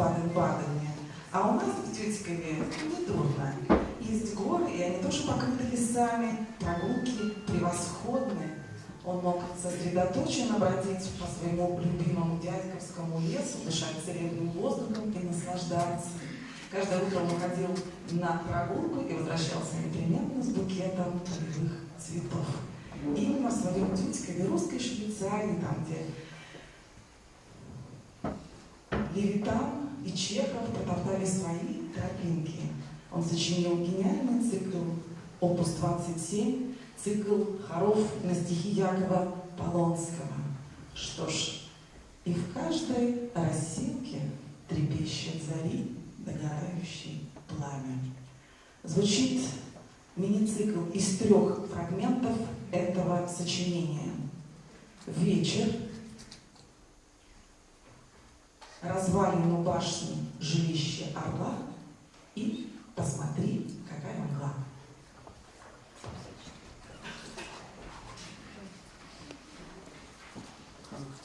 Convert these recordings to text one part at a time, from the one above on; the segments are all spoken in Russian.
Баден-Бадене. А у нас в Тютькове не дурно. Есть горы, и они тоже покрыты лесами, прогулки превосходные. Он мог сосредоточенно бродить по своему любимому Дядьковскому лесу, дышать целебным воздухом и наслаждаться. Каждое утро он уходил на прогулку и возвращался непременно с букетом полевых цветов. Именно в своем Тютькове, русской Швейцарии, там, где Левитан и Чехов протоптали свои тропинки. Он сочинил гениальный цикл «Опус 27», цикл хоров на стихи Якова Полонского. Что ж, и в каждой росинке трепещет зари догорающий пламя. Звучит мини-цикл из 3 фрагментов этого сочинения. Вечер, развалину башни жилище орла и посмотри, какая мгла. Thank you.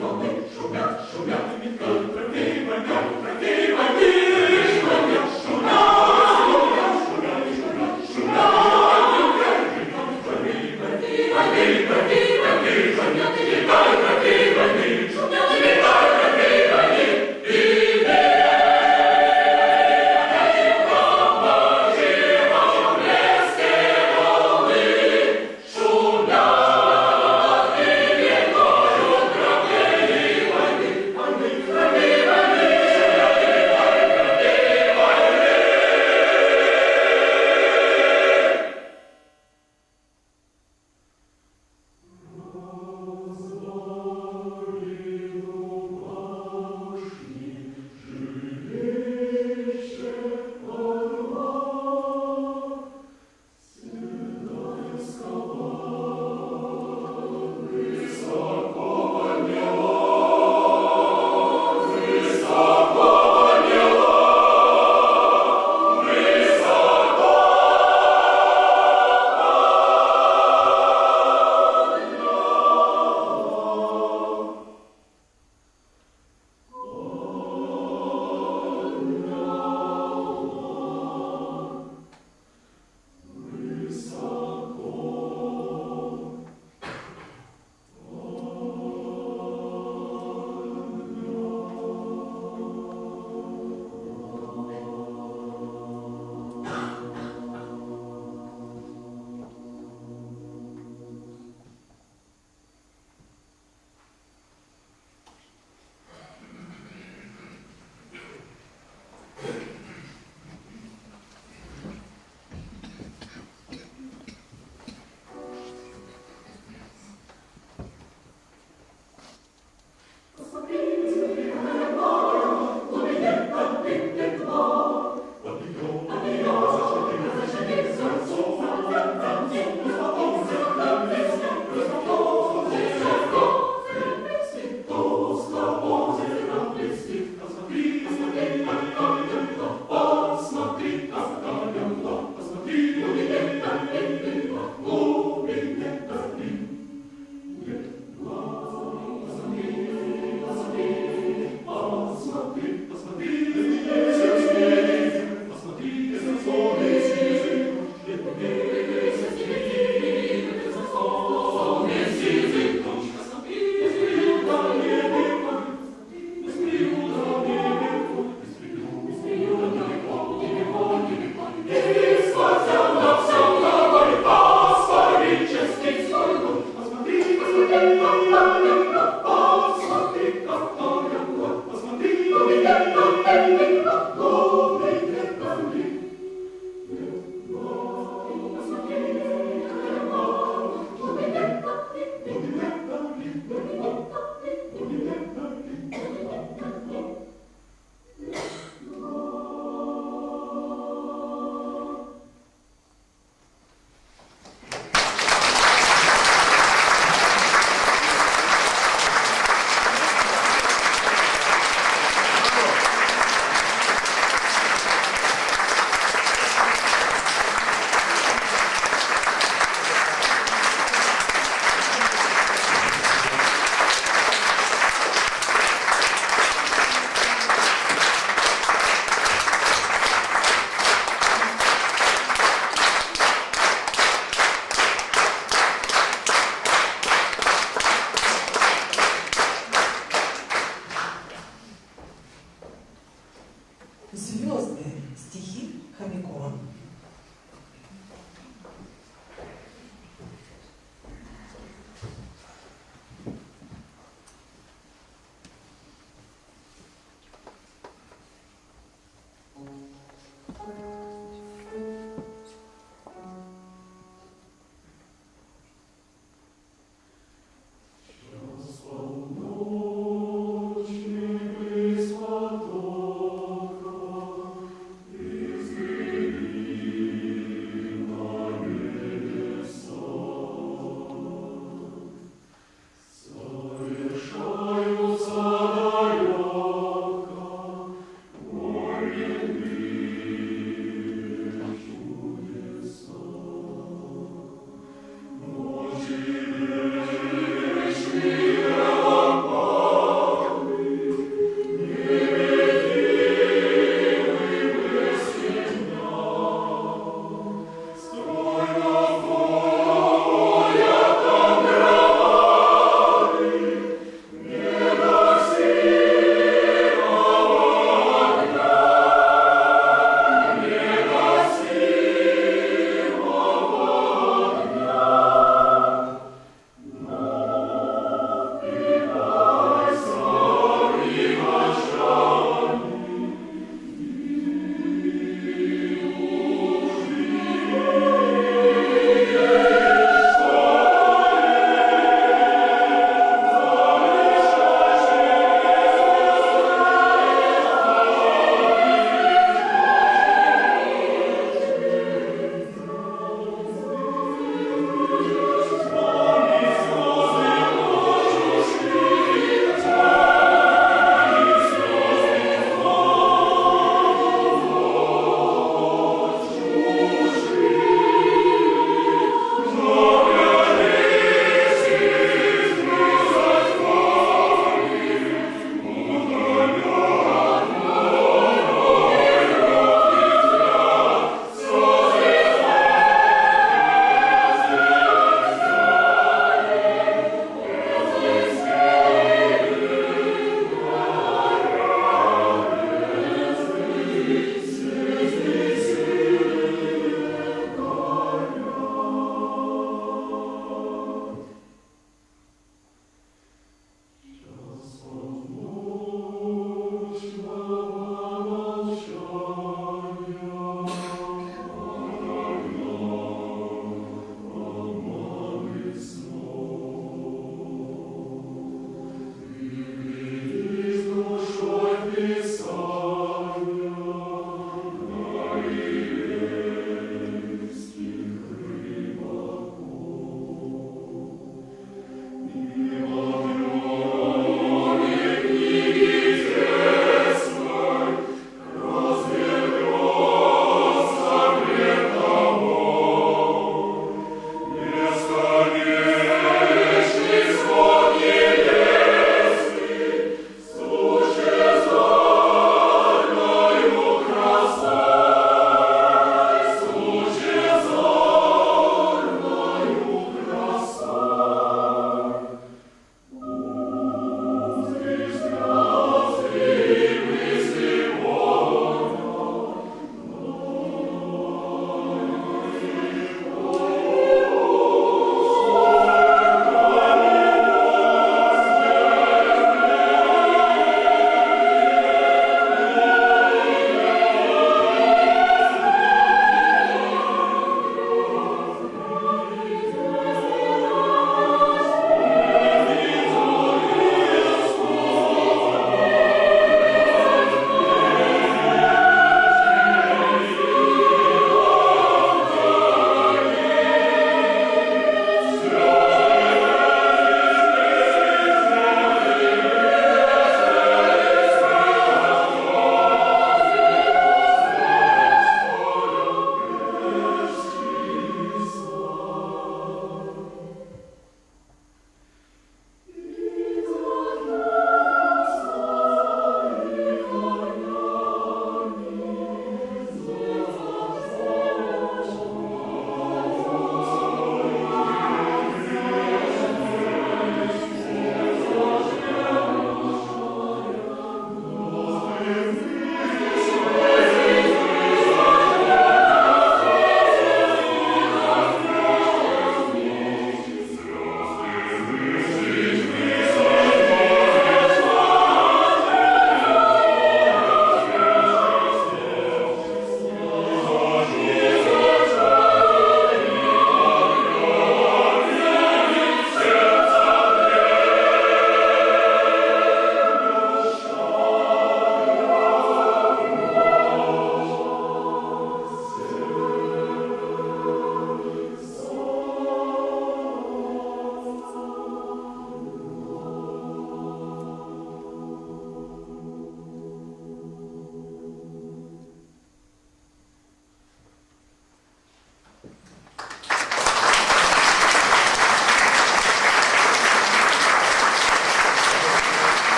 Amen.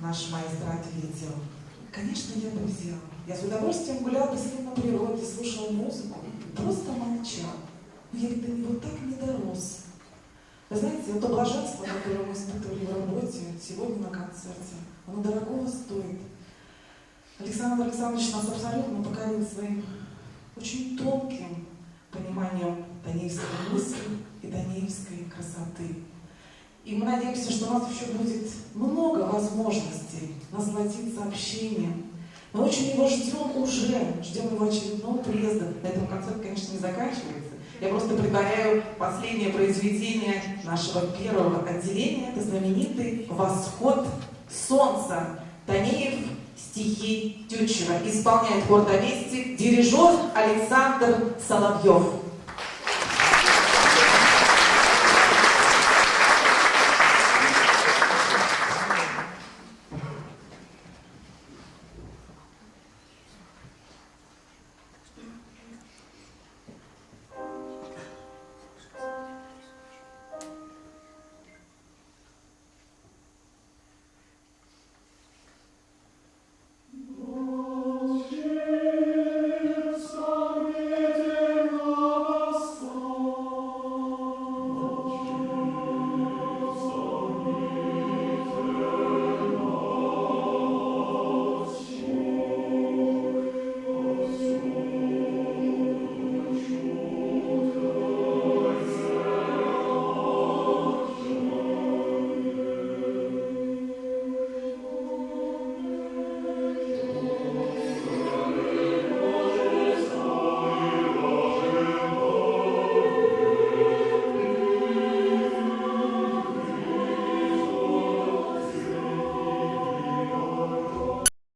наш маэстро ответил: конечно, я бы взял. Я с удовольствием гулял бы с ним на природе, слушал музыку, просто молчал. Но я до него так не дорос. Вы знаете, вот то блаженство, которое мы испытывали в работе, сегодня на концерте, оно дорогого стоит. Александр Александрович нас абсолютно покорил своим очень тонким пониманием танеевской мысли и танеевской красоты. И мы надеемся, что у нас еще будет много возможностей насладиться общением. Мы очень его ждем уже, ждем его очередного приезда. На этом концерт, конечно, не заканчивается. Я просто предваряю последнее произведение нашего первого отделения. Это знаменитый «Восход солнца». Танеев, стихи Тютчева. Исполняет хор «Доместик» дирижер Александр Соловьев.